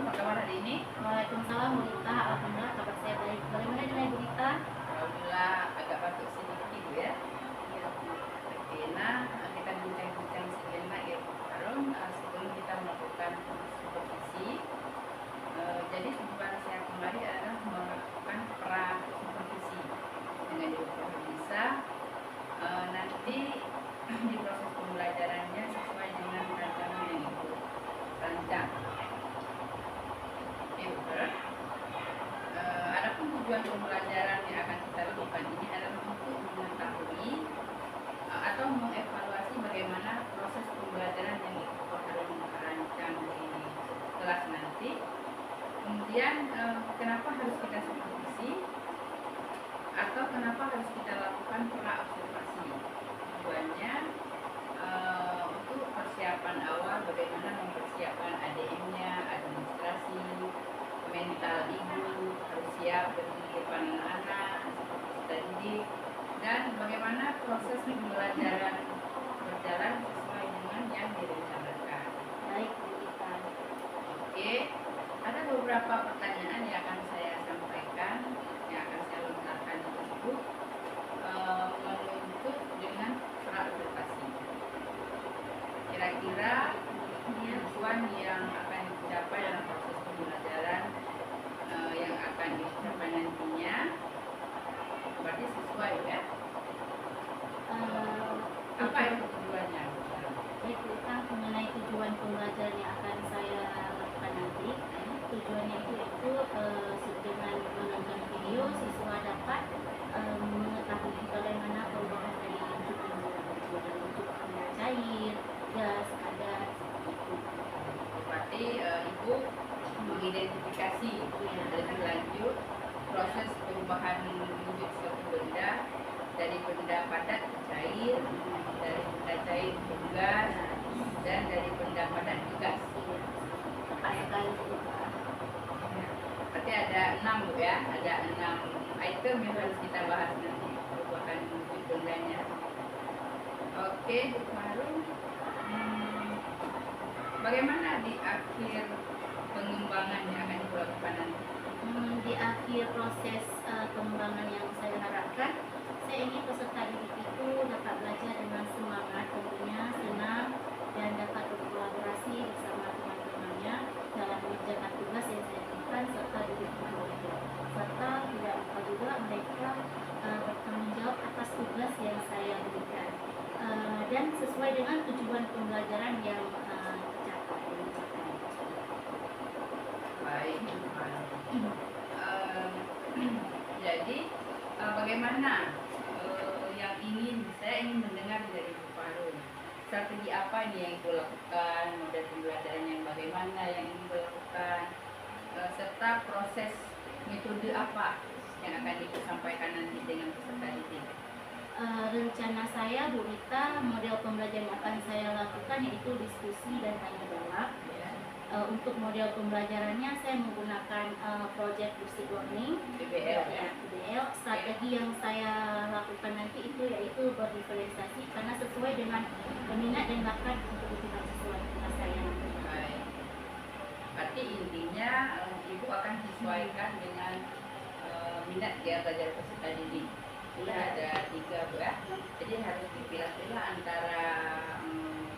Assalamualaikum, apa kabar hari ini? Waalaikumsalam, Bu Rita. Alhamdulillah kabar saya baik. Bagaimana dengan Bu Rita? Alhamdulillah agak batuk sedikit ya. Oke, nah kita bincang-bincang sejenak ya Bu Farum sebelum kita melakukan supervisi. Jadi tujuan saya kemarin adalah melakukan pra supervisi dengan Ibu Farum bisa nanti di proses pembelajarannya sesuai dengan rancangan yang Ibu rancang. Adapun tujuan pembelajaran yang akan kita lakukan ini adalah untuk mengetahui atau mengevaluasi bagaimana proses pembelajaran yang Ibu rancang di kelas nanti. Kemudian kenapa harus kita supervisi atau kenapa harus kita lakukan pra observasi. Tujuannya untuk persiapan awal, bagaimana mempersiapkan ADM-nya, administrasi, mental ibu harus siap berdiri di depan anak, kita didik, dan bagaimana proses pembelajaran berjalan sesuai dengan yang direncanakan. Baik, Bu Rita. Oke, ada beberapa pertanyaan yang akan saya sampaikan, yang akan saya lontarkan tersebut menuntut dengan pra observasi. Kira-kira tujuan yang akan dicapai dalam proses pembelajaran yang akan dicapai nantinya berarti sesuai ya. Apa itu tujuannya? Baik, Bu Rita, mengenai tujuan pembelajaran yang akan saya lakukan nanti, tujuannya itu dengan menonton video, siswa dapat mengetahui bagaimana perubahan dari bentuk cair, gas, padat, seperti itu. Berarti ibu mengidentifikasi lebih lanjut proses perubahan wujud suatu benda dari benda padat ke cair, dari benda cair ke gas, dan dari benda padat ke gas. Tepat sekali. Berarti ada 6 Bu ya, ada 6 item yang harus kita bahas nanti perubahan wujud bendanya. Oke, Bu Farum, bagaimana di akhir pengembangan yang akan dilakukan nanti? Di akhir proses pengembangan yang saya harapkan, saya ingin peserta didik itu dapat belajar dengan semangat, tentunya senang, dan dapat berkolaborasi bersama teman-temannya dalam mengerjakan tugas yang saya berikan serta didukung oleh serta tidak lupa juga mereka bertanggung jawab atas tugas yang saya berikan dan sesuai dengan tujuan pembelajaran yang dicapai. Baik, jadi bagaimana yang saya ingin mendengar dari Bu Farum, strategi apa nih yang Ibu lakukan, model pembelajaran yang bagaimana yang ingin Ibu lakukan, serta proses metode apa yang akan Ibu sampaikan nanti dengan peserta didik. Rencana saya, Bu Rita, model pembelajaran yang akan saya lakukan yaitu diskusi dan tanya jawab. Untuk model pembelajarannya saya menggunakan project lucid learning PBL ya. PBL. Strategi yang saya lakukan nanti itu yaitu berdiferensiasi karena sesuai dengan minat dan bakat untuk kebutuhan siswa kelas saya. Baik. Berarti intinya Ibu akan sesuaikan dengan minat dia belajar peserta didik. Sudah ada 3 Bu ya. Jadi harus dipilah-pilah antara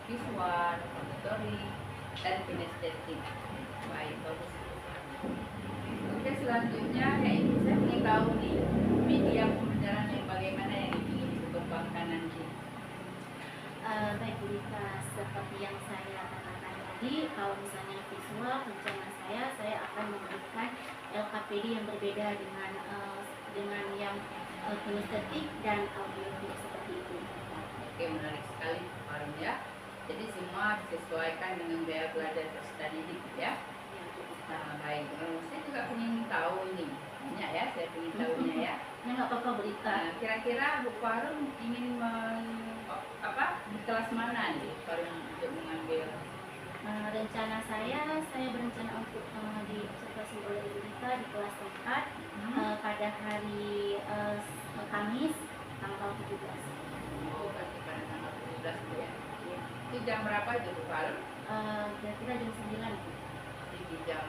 visual, auditory, dan kinestetik. Baik, bagus. Oke, selanjutnya ya Ibu, saya ingin tahu nih media pembelajaran yang bagaimana yang ingin dikembangkan nanti. Baik Bu Rita, seperti yang saya katakan tadi, kalau misalnya visual, rencana saya akan memberikan LKPD yang berbeda dengan yang kinestetik dan audio seperti itu. Oke, menarik sekali Farum ya. Jadi semua disesuaikan dengan gaya belajar peserta didik ya. Nah, baik. Saya juga ingin tahu nih, banyak ya, saya ingin tahunya ya. Nggak apa-apa berita. Nah, kira-kira Bu Farum ingin di kelas mana nih Farum untuk mengambil? Rencana saya berencana untuk diobservasi oleh Ibu Rita di kelas 4 pada hari Kamis tanggal 17. Oh, berarti pada tanggal 17 ya. Itu jam berapa itu Bu Farum? Kira-kira jam 9. Di jam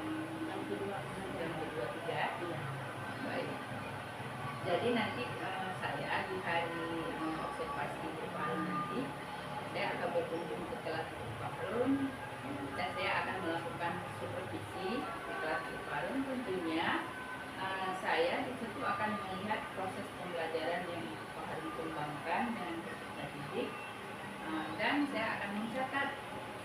Jadi nanti saya di hari observasi Pak nanti saya akan berkunjung ke kelas Pak Harun dan saya akan melakukan supervisi di kelas Pak Harun. Tentunya saya di situ akan melihat proses pembelajaran yang Pak Harun kembangkan dengan peserta didik, dan saya akan mencatat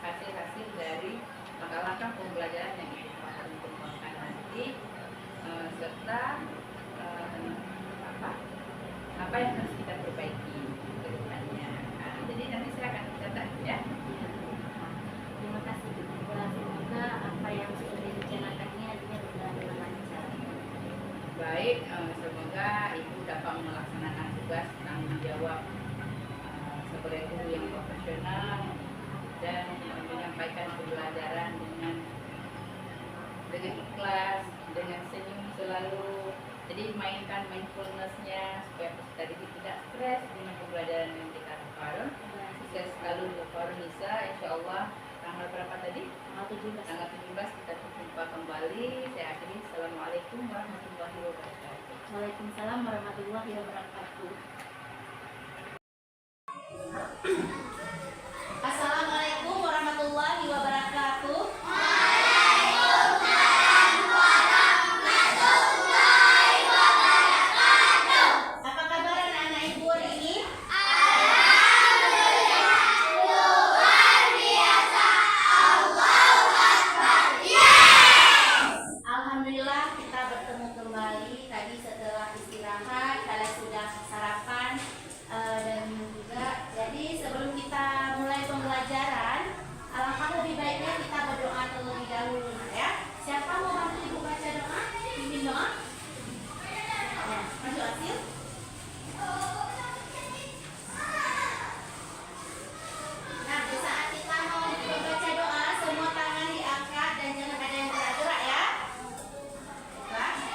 hasil-hasil dari langkah-langkah pembelajaran yang Pak Harun kembangkan nanti, serta apa yang harus kita perbaiki ke depannya. Jadi nanti saya akan mencatat ya. Terima kasih Bu. Semoga apa yang sudah direncanakannya dia berjalan dengan lancar. Baik, semoga Ibu dapat melaksanakan tugas tanggung jawab sebagai guru yang profesional dan menyampaikan pembelajaran dengan ikhlas, dengan senyum selalu. Jadi mainkan mindfulness-nya supaya peserta didik tidak stres dengan pembelajaran yang kita lakukan. Sukses selalu untuk Nisa, insya Allah tanggal berapa tadi? Tanggal 17 kita berjumpa kembali. Saya akhiri. Assalamualaikum warahmatullahi wabarakatuh. Waalaikumsalam warahmatullahi wabarakatuh. Assalamualaikum warahmatullahi wabarakatuh. Apa kabar anak-anak Ibu hari ini? Alhamdulillah kita bertemu kembali tadi setelah istirahat. Kalian sudah sarapan dan juga jadi sebelum kita mulai pembelajaran, alangkah lebih baiknya kita berdoa terlebih dahulu ya. Siapa mau bantu Ibu baca doa? Pimpin doa. Ya, maju Asil. Nah, di saat kita mau membaca doa, semua tangan diangkat dan jangan ada yang gerak-gerak ya. Baik.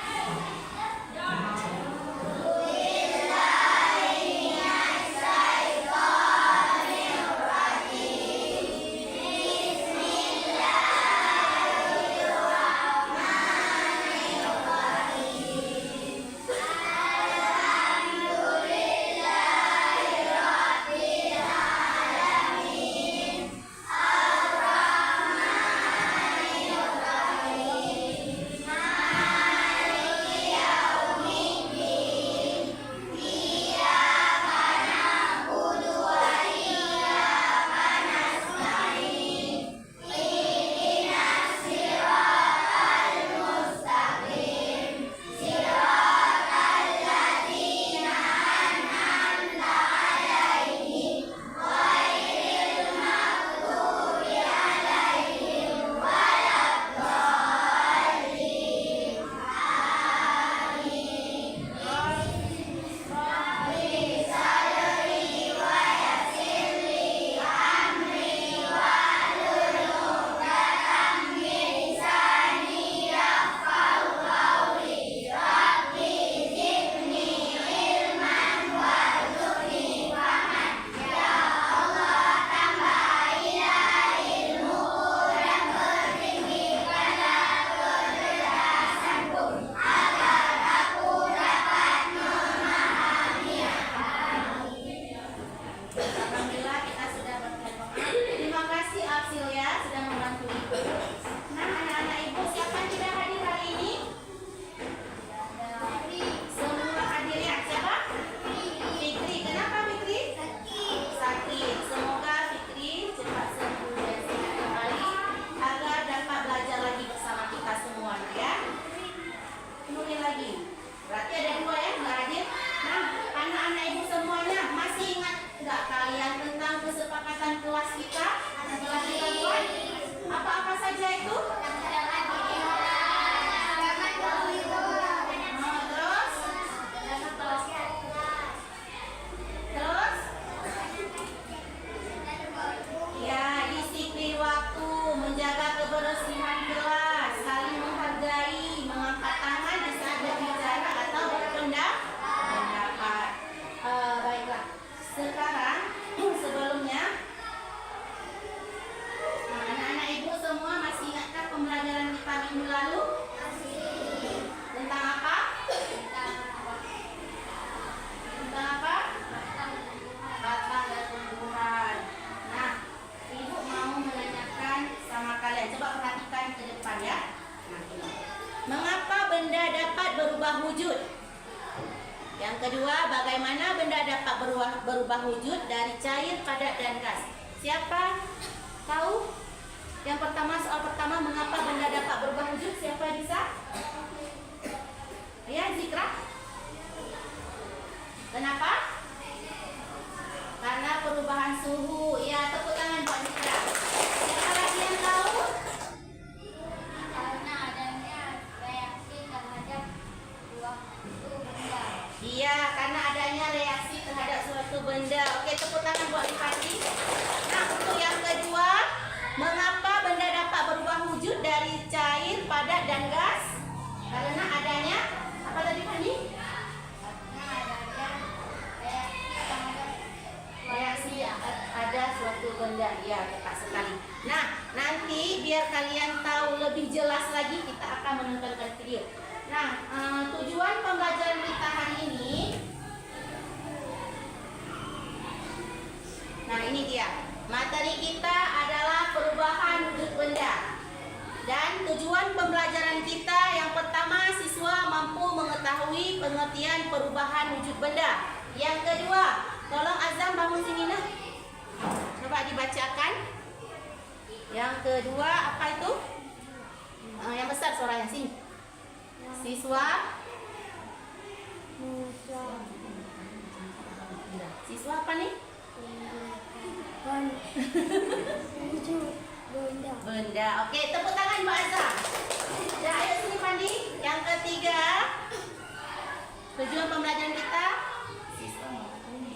Alhamdulillah kita sudah berdoa. Terima kasih Aksil ya sudah membantu Ibu. Nah, anak-anak Ibu siapa yang tidak hadir hari ini? Semua hadir ya. Siapa? Fikri. Kenapa Fikri? Sakit. Semoga Fikri cepat sembuh dan sehat kembali agar dapat belajar lagi bersama kita semua ya. Kemudian lagi. Berarti ada dua ya nggak hadir. Nah, anak-anak Ibu semuanya masih ingat nggak kalian tentang kesepakatan kelas kita? Kelas kita buat apa-apa saja itu? Terus? Ya, disiplin waktu, menjaga kebersihan kelas, saling menghargai, mengangkat tangan di saat berbicara atau berpendapat. Baiklah, sekarang sebelumnya anak-anak Ibu semua masih ingatkah pembelajaran kita minggu lalu? Tentang apa? dapat berubah wujud? Yang kedua, bagaimana benda dapat berubah wujud dari cair, padat, dan gas? Siapa tahu? Yang pertama, soal pertama, mengapa benda dapat berubah wujud? Siapa bisa? Ya, Zikra. Kenapa? Karena perubahan suhu. Ya, tepuk tangan buat Zikra. Siapa lagi yang tahu? Karena adanya reaksi terhadap suatu benda. Iya, karena adanya reaksi terhadap suatu benda. Oke, tepuk tangan buat Rifati. Nah, untuk yang kedua, mengapa benda dapat berubah wujud dari cair, padat, dan gas? Karena adanya apa tadi Fandi? Karena adanya reaksi terhadap Reaksi ada suatu benda. Ya, tepat sekali. Nah, nanti biar kalian tahu lebih jelas lagi, kita akan menontonkan video. Nah, tujuan pembelajaran kita hari ini. Nah, ini dia. Materi kita adalah perubahan wujud benda. Dan tujuan pembelajaran kita yang pertama, siswa mampu mengetahui pengertian perubahan wujud benda. Yang kedua, tolong Azam bangun sini nak. Coba dibacakan. Yang kedua apa itu? Yang besar suaranya sini. Siswa apa nih? Benda. Oke, tepuk tangan Mbak Azam. Dah, ayo sini Pandi. Yang ketiga, tujuan pembelajaran kita.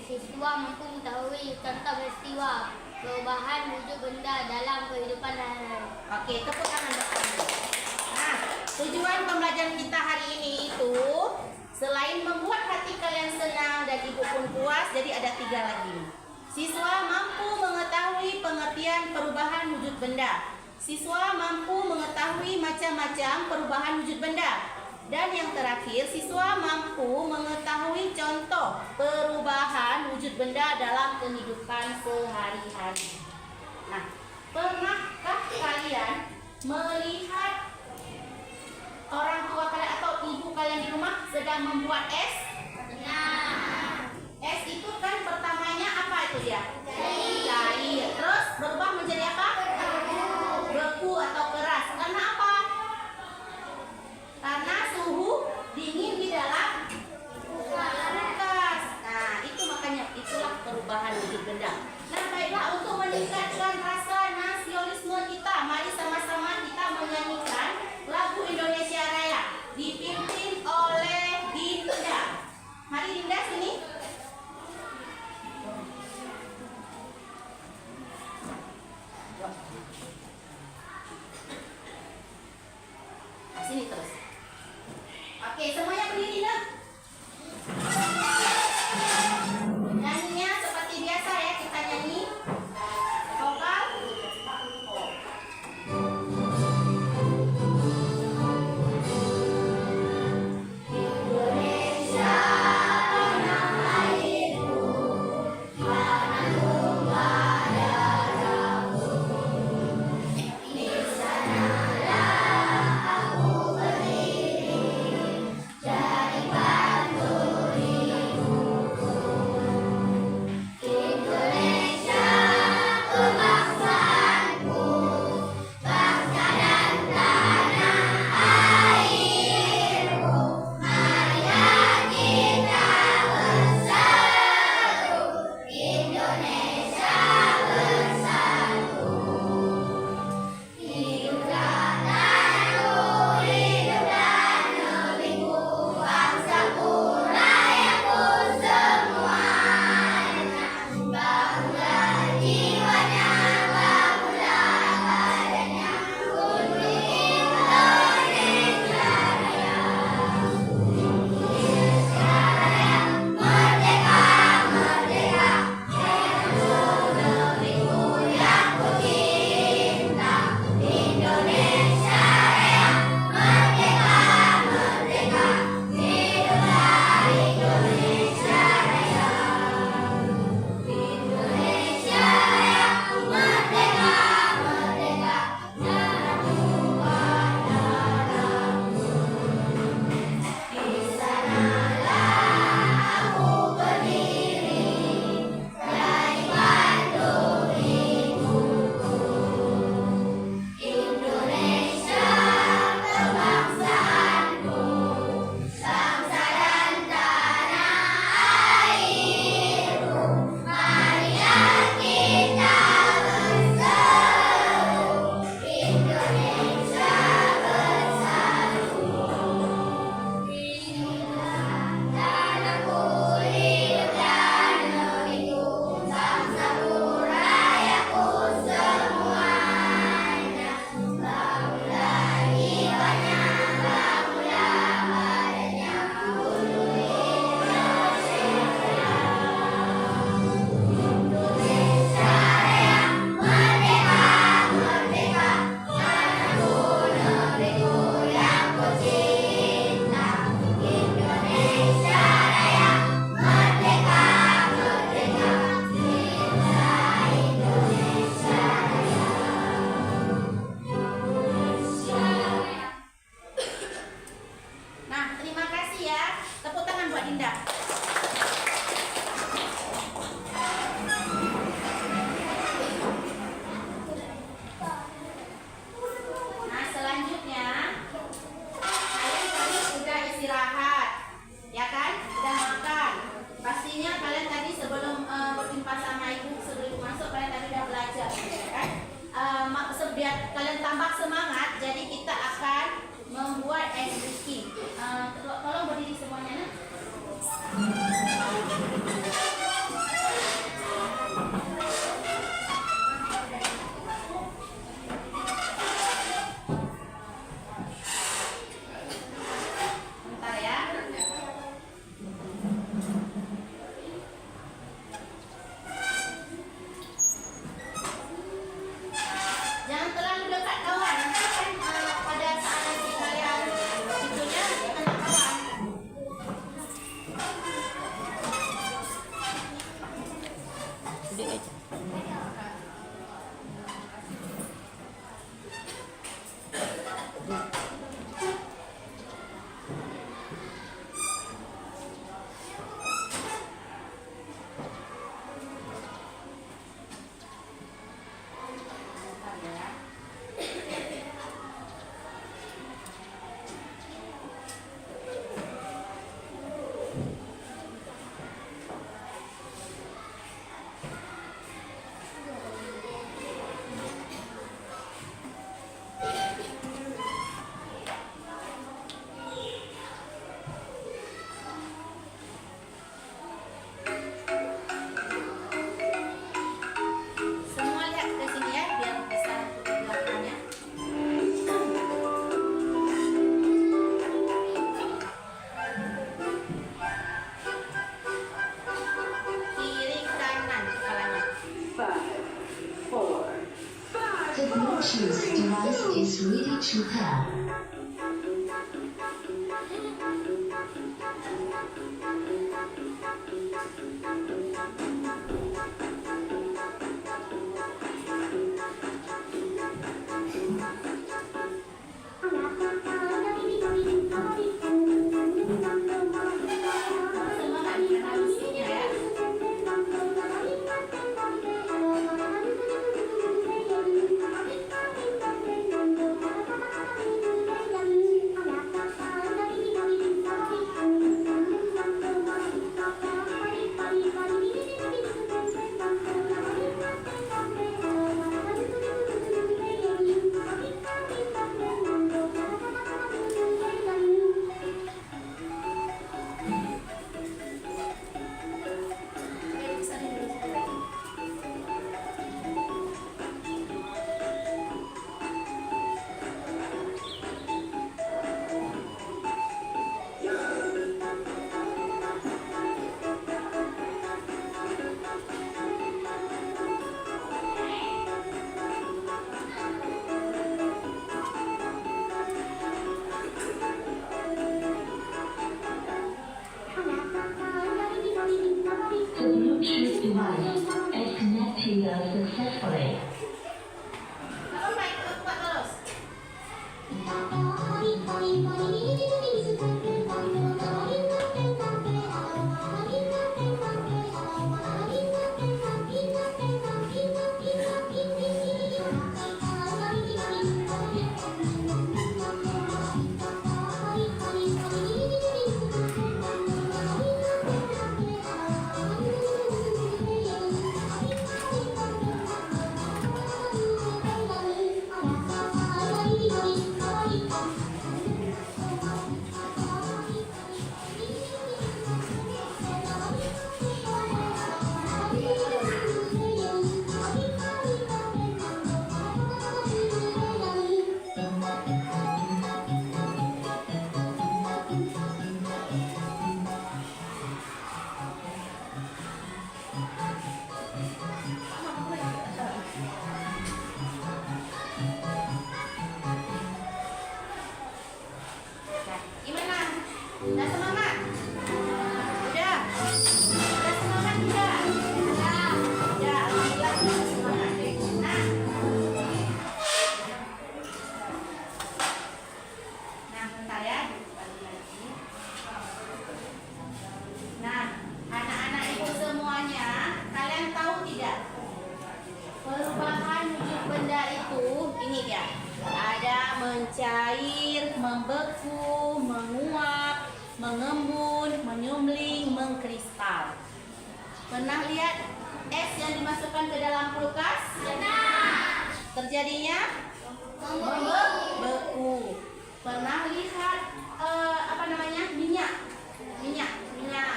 Siswa mampu mengetahui tentang peristiwa perubahan wujud benda dalam kehidupan sehari-hari. Oke, tepuk tangan Mbak Pandi. Nah, tujuan pembelajaran kita hari ini itu selain membuat hati kalian senang dan ibu pun puas, jadi ada 3 lagi. Siswa mampu mengetahui pengertian perubahan wujud benda. Siswa mampu mengetahui macam-macam perubahan wujud benda. Dan yang terakhir, siswa mampu mengetahui contoh perubahan wujud benda dalam kehidupan sehari-hari. Nah, pernahkah kalian melihat orang tua kalian atau ibu kalian di rumah sedang membuat es? Benar. Es itu kan pertamanya apa itu dia? Cair. Terus berubah menjadi apa? Beku atau keras. Karena apa? Karena suhu dingin di dalam kulkas. Nah, itu makanya itulah perubahan wujud benda. Nah, baiklah, untuk meningkatkan rasa nasionalisme kita, mari sama-sama kita menyanyikan lagu Indonesia Raya dipimpin oleh Dinda. Mari Dinda sini. Sini terus. Oke, semuanya berdiri nak. Nyanyinya seperti biasa ya, kita nyanyi vokal. Indonesia tanah airku, tanah tumpah darahku. Di sanalah aku berdiri. to tell. Semangat kita mestinya ya. The Bluetooth device is connected successfully. Kalau mic kuat terus. Nah, gimana? Udah semangat? Udah? Udah semangat juga? Udah. Udah, alhamdulillah udah semangat deh. Nah, bentar ya. Balik lagi. Nah, anak-anak ibu semuanya, kalian tahu tidak? Perubahan wujud benda itu, ini dia. Ada mencair, membeku, menguap, mengembun, menyumbling, mengkristal. Pernah lihat es yang dimasukkan ke dalam kulkas? Pernah. Terjadinya membeku. Pernah lihat minyak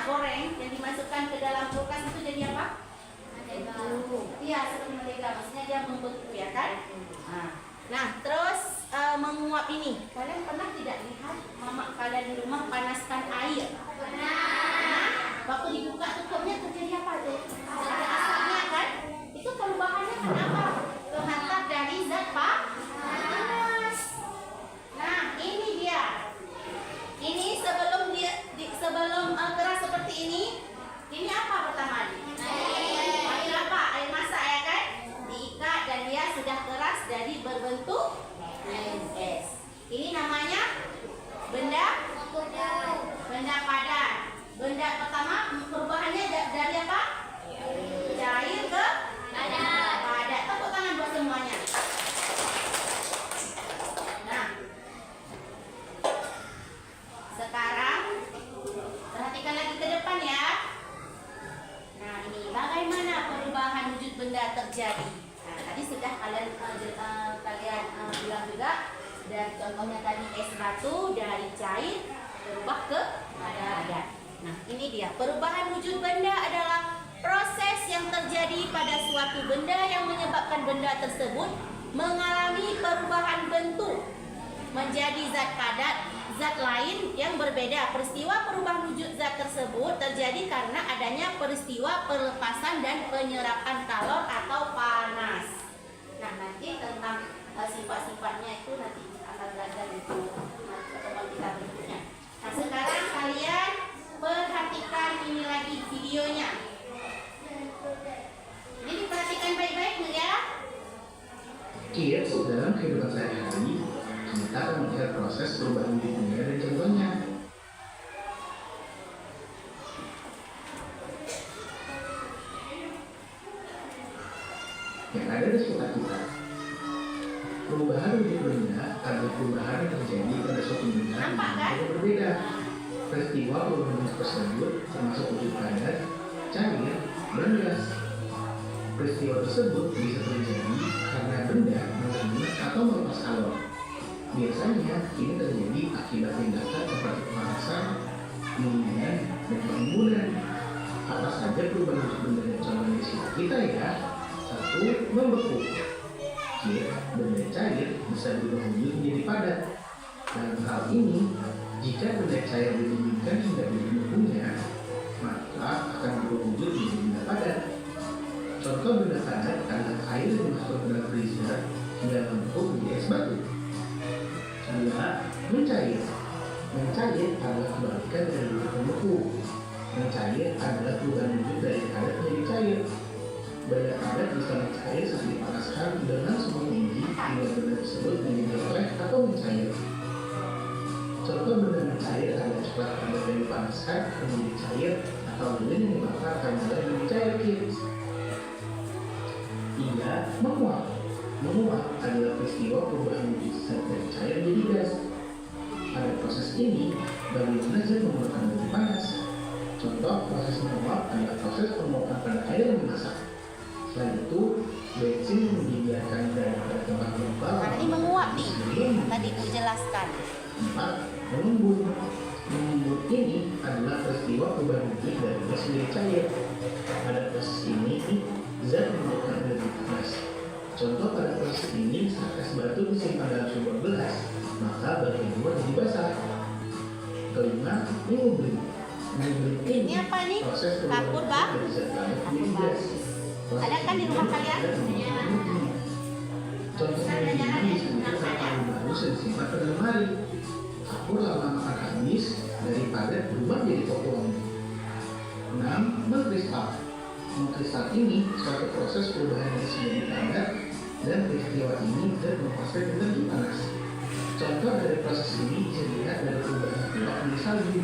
goreng yang dimasukkan ke dalam kulkas itu jadi apa? Iya, seperti mentega. Maksudnya dia membeku ya kan? Nah, terus menguap ini. Kalian pernah tidak lihat mama kalian di rumah panaskan air? Pernah. Waktu dibuka tutupnya terjadi apa tuh? Ada asapnya kan? Itu perubahannya kenapa? Kehantar dari zat panas. Nah, ini dia. Ini sebelum keras seperti ini apa pertama? Air apa? Air masak ya kan? Diikat dan dia sudah keras jadi berbentuk es. Ini namanya benda padat. Benda pertama perubahannya dari apa? Cair ke padat. Tepuk tangan buat semuanya. Nah, sekarang perhatikan lagi ke depan ya. Nah, ini bagaimana perubahan wujud benda terjadi. Nah, tadi sudah kalian bilang juga dari contohnya tadi es batu dari cair berubah ke padat. Nah, ini dia perubahan wujud benda adalah proses yang terjadi pada suatu benda yang menyebabkan benda tersebut mengalami perubahan bentuk menjadi zat padat, zat lain yang berbeda. Peristiwa perubahan wujud zat tersebut terjadi karena adanya peristiwa pelepasan dan penyerapan kalor atau panas. Nah, nanti tentang sifat-sifatnya itu nanti akan belajar untuk pertemuan kita berikutnya. Nah, sekarang kalian perhatikan ini lagi videonya. Ini diperhatikan baik-baik ya. Kids dalam kehidupan sehari-hari, kita akan melihat proses perubahan di dunia dan contohnya. Yang ada di sekitar kita. Perubahan wujud benda adalah perubahan yang terjadi pada suatu benda yang berbeda. Peristiwa perubahan bentuk tersebut termasuk wujud padat, cair, dan gas. Peristiwa tersebut bisa terjadi karena benda mengambil atau melepas alur. Biasanya ini terjadi akibat tindakan seperti pemanasan, pendinginan, dan penimbunan. Apa saja perubahan wujud benda dan contohnya di sekitar kita ya? 1. Membeku. Benda cair bisa berubah wujud menjadi padat. Dalam hal ini, jika benda cair didinginkan hingga menjadi mempunya, maka akan berubah wujud menjadi benda padat. Contoh benda padat adalah air yang dimasukkan ke dalam freezer hingga membentuk menjadi es batu. 2. Mencair. Mencair adalah kebalikan dari wujud membeku. Mencair adalah perubahan wujud dari padat menjadi cair. Benda padat bisa mencair saat dipanaskan dengan suhu tinggi hingga benda tersebut menjadi oleh atau mencair. Contoh benda mencair adalah coklat padat yang dipanaskan menjadi cair atau lilin yang dibakar mulai menjadi cair. Kids. 3. Menguap. Menguap adalah peristiwa perubahan wujud zat dari cair menjadi gas. Pada proses ini, bagaimana zat menggunakan benda panas? Contoh proses menguap adalah proses penguapan pada air yang dimasak. Selain itu, bensin yang dibiarkan dari pada tempat global. Nah, ini menguap nih. Tadi Bu jelaskan. 4. Mengembun. Mengembun ini adalah peristiwa perubahan wujud dari gas menjadi cair. Pada proses ini, zat menggunakan energi panas. Contoh pada proses ini, saat es batu disimpan dalam sebuah gelas, maka bagian luar jadi basah. 5. Mengubling. Mengubling Ini apa nih? proses Kapur, Bang? dari zat panas menjadi gas. Ada kan di rumah kalian? Contohnya ini disebutkan kapur baru yang disimpan pada lemari. Kapur lama makan habis daripada berubah jadi potong. 6. Mengkristal. Mengkristal ini suatu proses perubahan yang menjadi padat dan peristiwa ini zat melepaskan energi panas. Contoh dari proses ini bisa dilihat dari perubahan blok menjadi salju.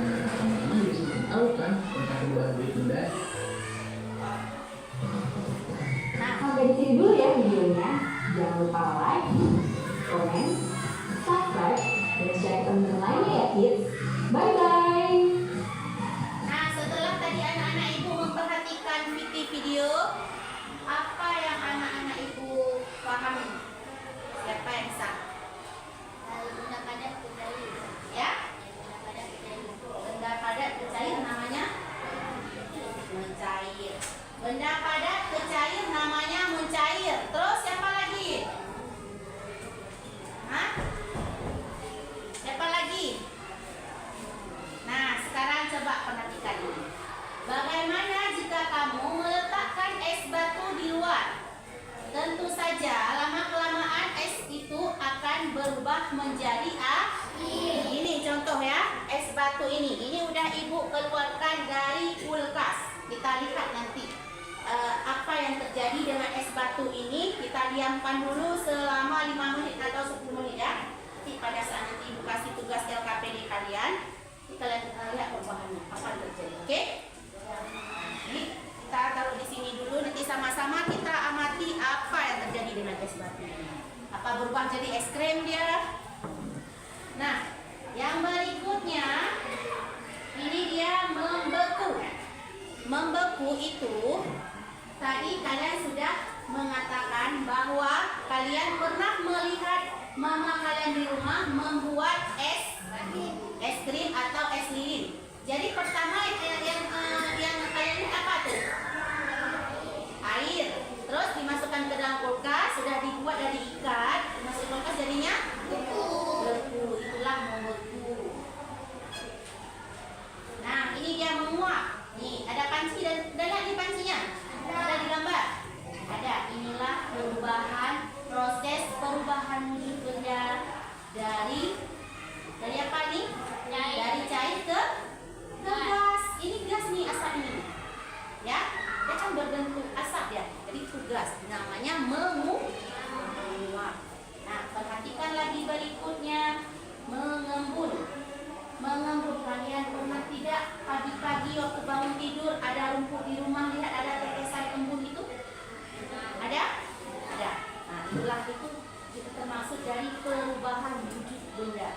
Nah, teman-teman bisa tahu kan tentang perubahan wujud benda? Sampai di sini dulu ya videonya. Jangan lupa like, komen, subscribe, dan share ke teman-teman lainnya ya kids. Bye bye. Nah, setelah tadi anak-anak ibu memperhatikan video, apa yang anak-anak ibu pahami? Siapa yang bisa? Benda padat bercair. Ya? Benda padat bercair namanya mencair. Benda padat bercair namanya mencair. Terus siapa lagi? Hah? Siapa lagi? Nah, sekarang coba perhatikan ini. Bagaimana jika kamu meletakkan es batu di luar? Tentu saja lama-kelamaan es itu akan berubah menjadi air. Ini contoh ya, es batu ini. Ini udah ibu keluarkan dari kulkas. Kita lihat nanti apa yang terjadi dengan es batu ini. Kita diamkan dulu selama 5 menit atau 10 menit ya. Nanti pada saat nanti ibu kasih tugas LKPD kalian, kita lihat perubahannya apa yang terjadi. Oke? Jadi kita taruh di sini dulu, nanti sama-sama kita amati apa yang terjadi dengan es batu ini. Apa berubah jadi es krim dia? Nah, yang berikutnya ini dia membeku. Membeku itu tadi kalian sudah mengatakan bahwa kalian pernah melihat mama kalian di rumah membuat es krim atau es lilin. Jadi pertama yang kalian ini apa tuh? Air. Terus dimasukkan ke dalam kulkas, sudah dibuat dari ikat, masuk kulkas jadinya beku. Dari apa nih? Dari cair ke gas. Ini gas nih asap ini. Ya, dia kan berbentuk asap ya. Jadi itu gas. Namanya menguap. Nah, perhatikan lagi berikutnya, mengembun. Mengembun, kalian pernah tidak pagi-pagi waktu bangun tidur ada rumput di rumah, lihat ada tetesan embun itu? Ada? Ada. Nah, itulah itu termasuk dari perubahan wujud benda.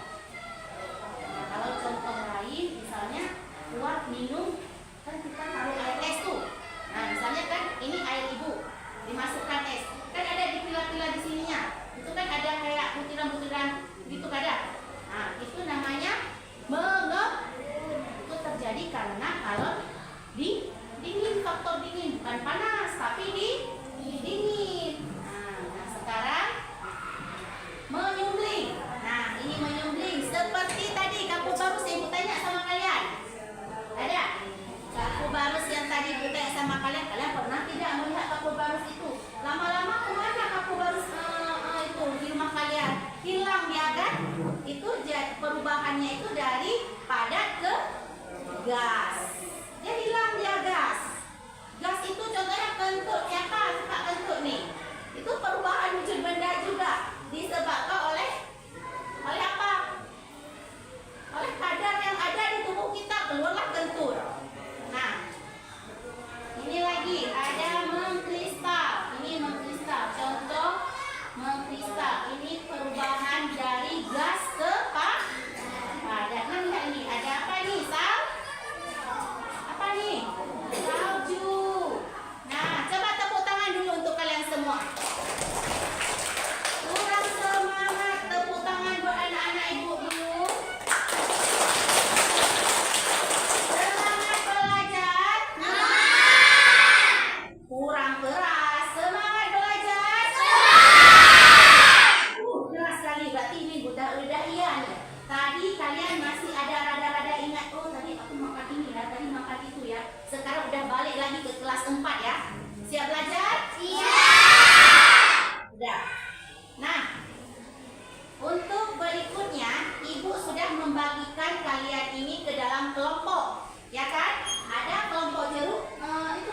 Nah, kalau contoh lain, misalnya buat minum, kan kita taruh air es tuh. Nah, misalnya kan ini air ibu, dimasukkan es, kan ada di pila-pila di sininya. Itu kan ada kayak butiran-butiran gitu kan ada. Nah, itu namanya mengembun. Itu terjadi karena kalau dingin, faktor dingin, bukan panas tapi dingin. Nah, sekarang menyumbling. Nah, ini menyumbling seperti tadi kapu barus yang ibu tanya sama kalian. Ada kapu barus yang tadi ibu tanya sama kalian. Kalian pernah tidak melihat kapu barus itu? Lama-lama kemana kapu barus itu di rumah kalian? Hilang ya kan? Itu perubahannya itu dari padat ke gas. Dia hilang dia gas. Gas itu contohnya kentut. Siapa suka kentut nih? Itu perubahan wujud benda juga. Disebabkan oleh apa? Oleh kadar yang ada di tubuh kita, keluarlah kentut. Nah, ini lagi ada mengkristal. Ini mengkristal. Contoh mengkristal. Ini perubahan dari gas ke padat. Nah, lihat ini ada apa nih? Apa nih? Salju. Nah, coba tepuk tangan dulu untuk kalian semua. Kurang semangat, tepuk tangan buat anak-anak ibu dulu. Semangat belajar. Kurang keras. Semangat belajar. Keras sekali, berarti ini udah iya nih. Tadi kalian masih ada rada-rada ingat, oh tadi aku makan ini ya, tadi makan itu ya. Sekarang udah balik lagi ke kelas 4 ya. Siap belajar? Siap. Udah. Nah, untuk berikutnya, ibu sudah membagikan kalian ini ke dalam kelompok, ya kan? Ada kelompok jeruk, itu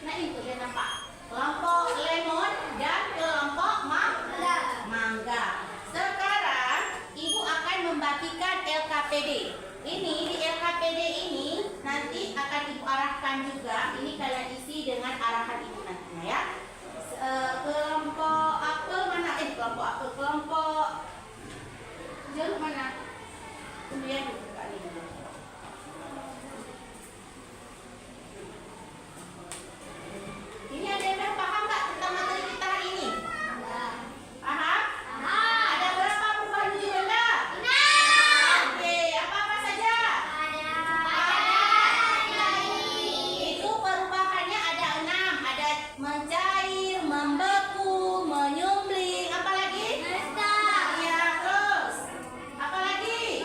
nah itu dia nampak. Kelompok lemon dan kelompok mangga. Sekarang ibu akan membagikan LKPD. Ini di LKPD ini nanti akan ibu arahkan juga. Ini kalian isi dengan arahan ibu nantinya ya. Kelompok apel mana? Kelompok apel, kelompok jeruk mana? Kemudian buka ini dulu. Ini ada yang paham nggak tentang materi kita hari ini? Paham? Ada berapa perubahan wujud benda? Oke, apa-apa saja? Itu perubahannya ada 6. Ada mencair, membeku, menyumbling, apa lagi? Ya, terus apa lagi?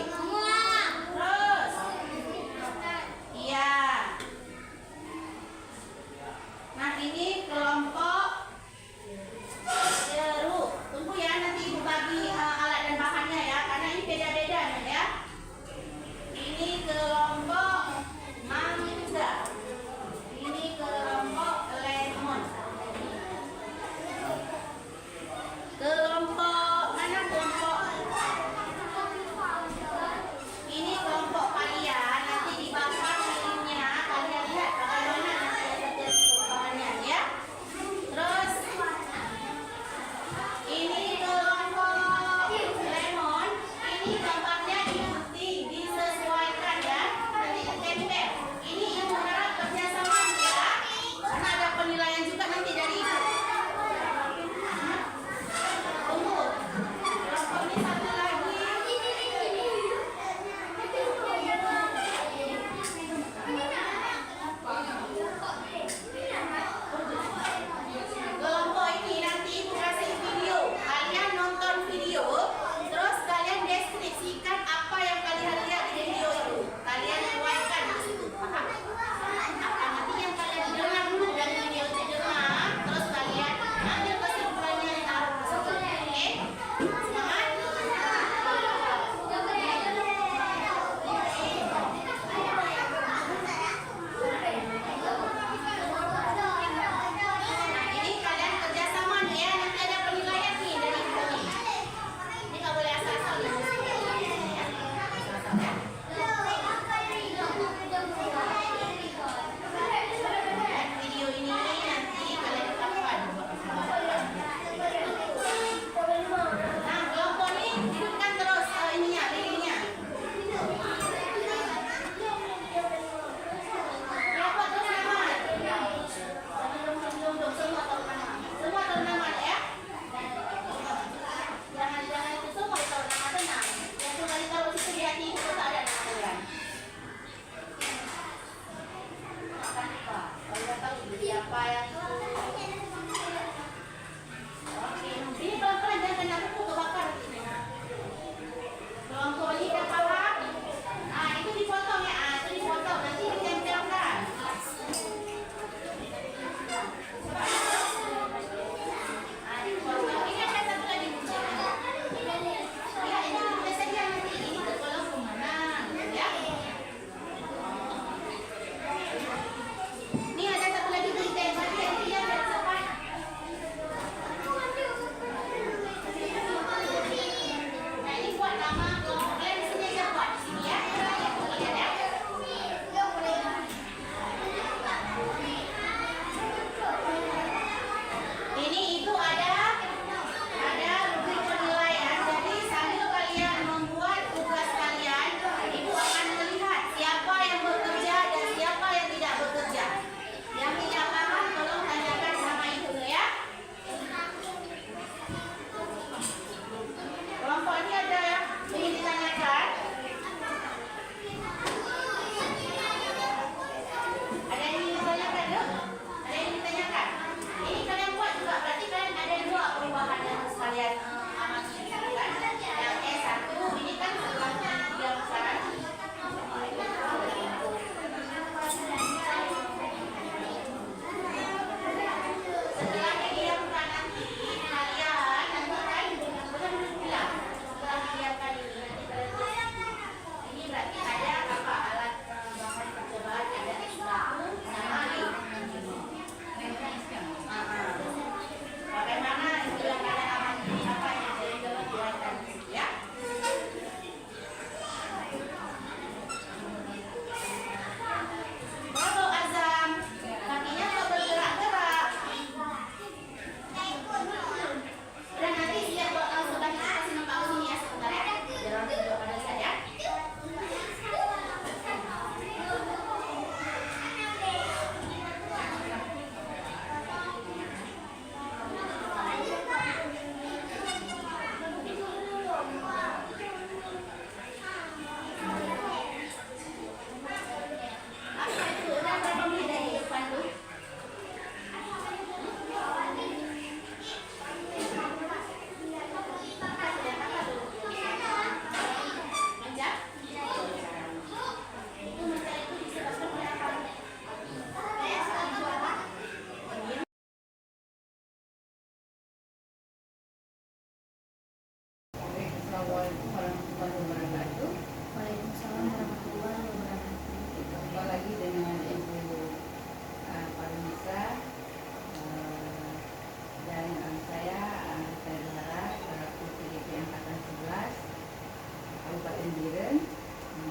Sembiren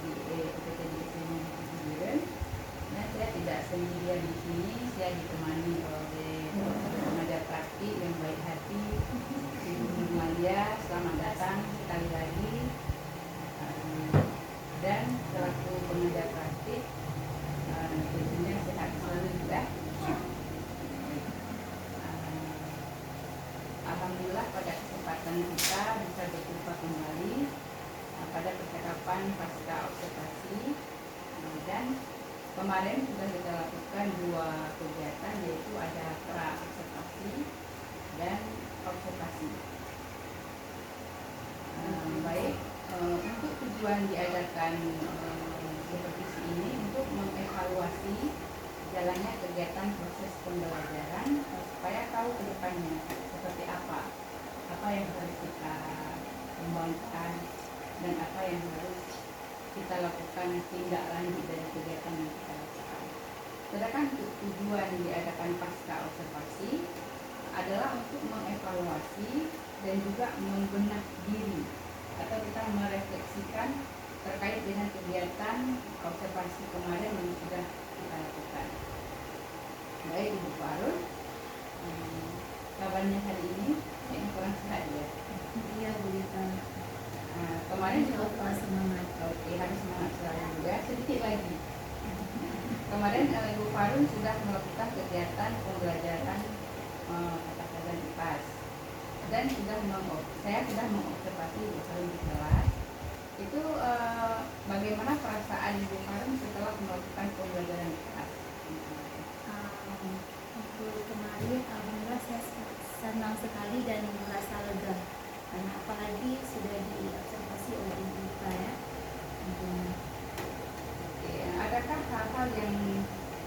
di UPTJ Sembiren. Nah, saya tidak sendirian di sini, saya ditemani oleh pengajar praktik yang baik hati, Ibu Nurmalia. Selamat datang sekali lagi. Dan selaku pengajar praktik, tentunya sehat selalu juga. Alhamdulillah pada kesempatan kita bisa berjumpa kembali pada percakapan pasca observasi, dan kemarin sudah kita lakukan 2 kegiatan, yaitu ada pra observasi dan observasi. Baik, untuk tujuan diadakan seperti ini untuk mengevaluasi jalannya kegiatan proses pembelajaran, supaya tahu ke depannya seperti apa yang harus kita kembangkan dan apa yang harus kita lakukan tindak lanjut dari kegiatan yang kita lakukan. Sedangkan tujuan diadakan pasca observasi adalah untuk mengevaluasi dan juga membenah diri, atau kita merefleksikan terkait dengan kegiatan observasi kemarin yang sudah kita lakukan. Baik Ibu Farun, kabarnya hari ini kayaknya kurang sehat ya? Iya Bu Rita. Kemarin Coba semangat. Oke, harus semangat selalu juga. Sedikit lagi. Kemarin Ibu Farun sudah melakukan kegiatan pembelajaran tata cara IPAS, dan saya sudah mengobservasi Ibu Farun di kelas. Itu bagaimana perasaan Ibu Farun setelah melakukan pembelajaran IPAS? Untuk kemarin alhamdulillah saya senang sekali dan merasa lega, karena apalagi sudah diobservasi oleh Ibu Rita ya. Oke, adakah hal-hal yang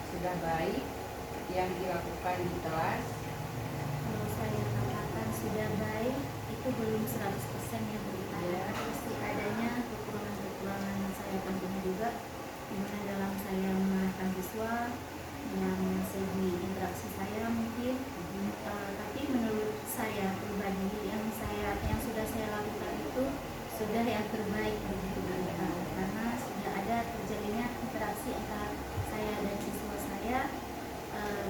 sudah baik yang dilakukan di kelas? Kalau saya katakan sudah baik, itu belum 100% ya Bu Rita ya. Pasti adanya kekurangan-kekurangan yang saya temui juga, dimana dalam saya mengarahkan siswa, yang segi interaksi saya mungkin. Tapi menurut saya pribadi, yang sudah saya lakukan itu sudah yang terbaik begitu Bu Rita, karena sudah ada terjadinya interaksi antara saya dan siswa saya,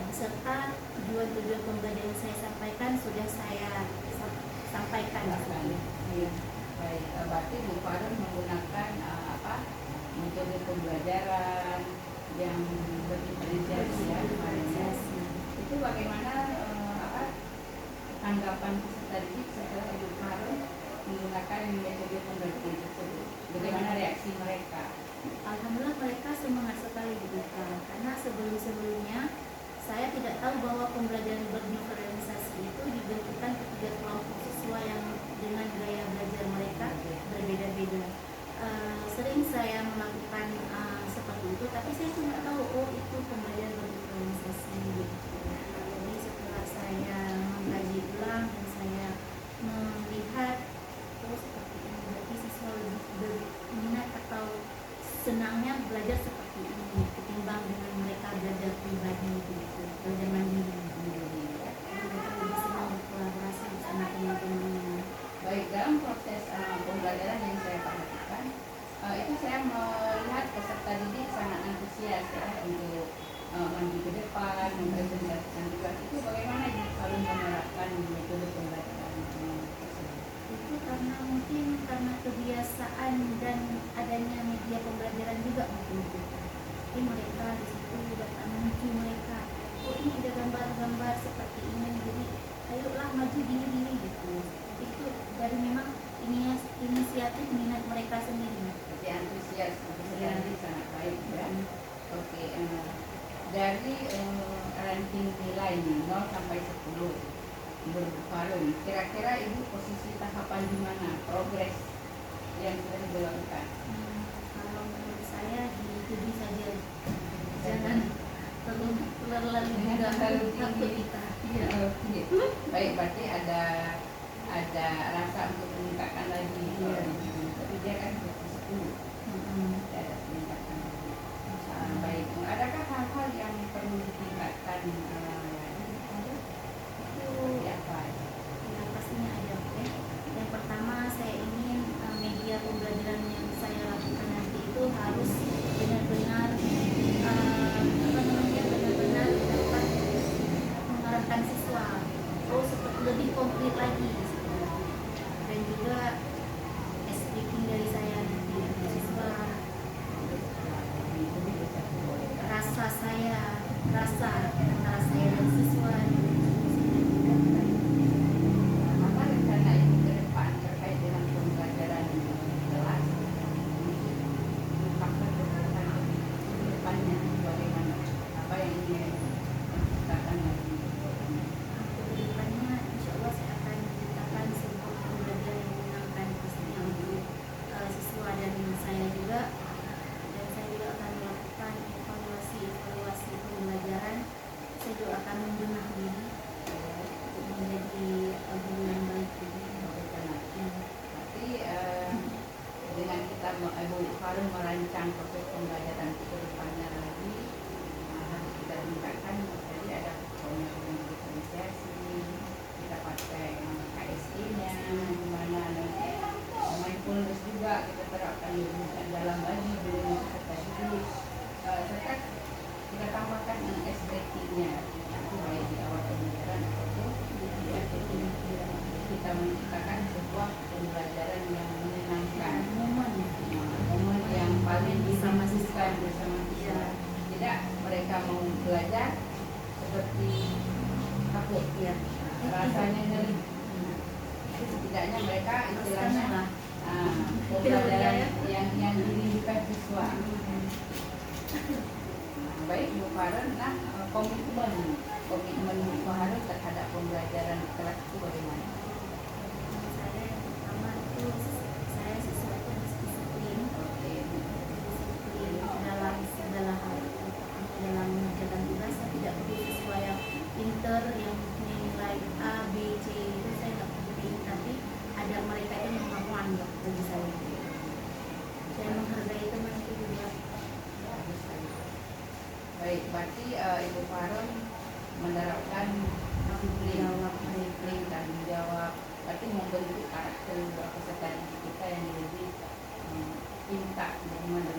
beserta tujuan-tujuan pembelajaran yang saya sampaikan sudah saya sampaikan. Iya. Baik, berarti Bu Farun menggunakan metode pembelajaran yang berdiferensiasi ya kemarin ya. Itu bagaimana tanggapan peserta didik setelah Ibu Farun menggunakan metode pembelajaran tersebut? Bagaimana reaksi mereka? Alhamdulillah mereka semangat sekali Bu Rita, karena sebelumnya saya tidak tahu bahwa pembelajaran berdiferensiasi itu dibentukkan ketiga kelompok siswa yang dengan gaya belajar mereka berbeda-beda. Sering saya melakukan seperti itu, tapi saya tidak tahu itu pembelajaran berdiferensiasi gitu. Jadi setelah saya mengkaji ulang dan saya melihat seperti ini, berarti siswa lebih berminat atau senangnya belajar seperti ini ketimbang dengan mereka belajar pribadi gitu, belajar mandiri. Mereka lebih senang berkolaborasi bersama teman-teman. Baik, dalam proses pembelajaran yang saya perhatikan, itu saya melihat peserta didik sangat antusias ya untuk maju ke depan, mempresentasikan juga. Itu bagaimana Ibu Farun menerapkan metode pembelajaran tersebut? Itu karena kebiasaan dan adanya media pembelajaran juga mungkin gitu. Jadi mereka di situ datang menuju mereka, ini ada gambar-gambar seperti ini, jadi ayolah maju diri gitu. Itu dari memang inisiatif minat mereka sendiri. Jadi antusias sangat baik ya. Oke, dari ranking nilai nih 0 sampai 10 Ibu Farun, kira-kira Ibu posisi tahapan di mana progres yang sudah dilakukan? Kalau menurut saya di 7 saja, jangan terlalu juga takut kita. Iya. Baik, berarti ada rasa untuk meningkatkan lagi. Tapi dia kan posisi 10. Ada peningkatan. Baik, adakah hal-hal yang perlu ditingkatkan? Ya pastinya ada. Yang pertama saya ingin media pembelajaran yang saya rasa antara saya dan siswa Apa rencana ibu ke depan terkait dengan pembelajaran di kelas? Faktor pembelajaran ke depannya bagaimana? Apa yang ingin dikatakan lagi? kedepannya insya Allah saya akan menciptakan sebuah pembelajaran yang menyenangkan pastinya untuk siswa dan saya juga, dan saya juga akan melakukan evaluasi pembelajaran. Saya juga akan membenah diri untuk menjadi guru yang baik juga. Berarti dengan kita Ibu Farun merancang proses pembelajaran ke depannya lagi, harus kita tingkatkan. Jadi ada pengetahuan diferensiasi, kita pakai KSI-nya, dimana nanti mindfulness juga kita terapkan dalam bagi guru serta didik, serta kita tambahkan SBT-nya, itu baik di awal pembelajaran ataupun di akhir kita menciptakan sebuah pembelajaran yang menyenangkan, momen yang paling disaksikan bersama siswa. Tidak mereka mau belajar seperti takut, Ya, rasanya nyeri. Setidaknya mereka istilahnya lah. pembelajaran yang dirindukan siswa. Baik Bu Farun, nah komitmen Bu Farun terhadap pembelajaran kelas itu bagaimana? Saya yang pertama itu saya siswa itu harus disiplin dalam segala hal, dalam mengerjakan tugas. Saya tidak perlu siswa yang pinter yang nilai A, B, C itu saya nggak penting, tapi ada mereka yang kemampuan bagi saya. Saya menghargai teman itu juga. Baik, berarti Ibu Farun menerapkan disiplin, tanggung jawab, berarti membentuk karakter peserta didik kita yang lebih pintar, bagaimana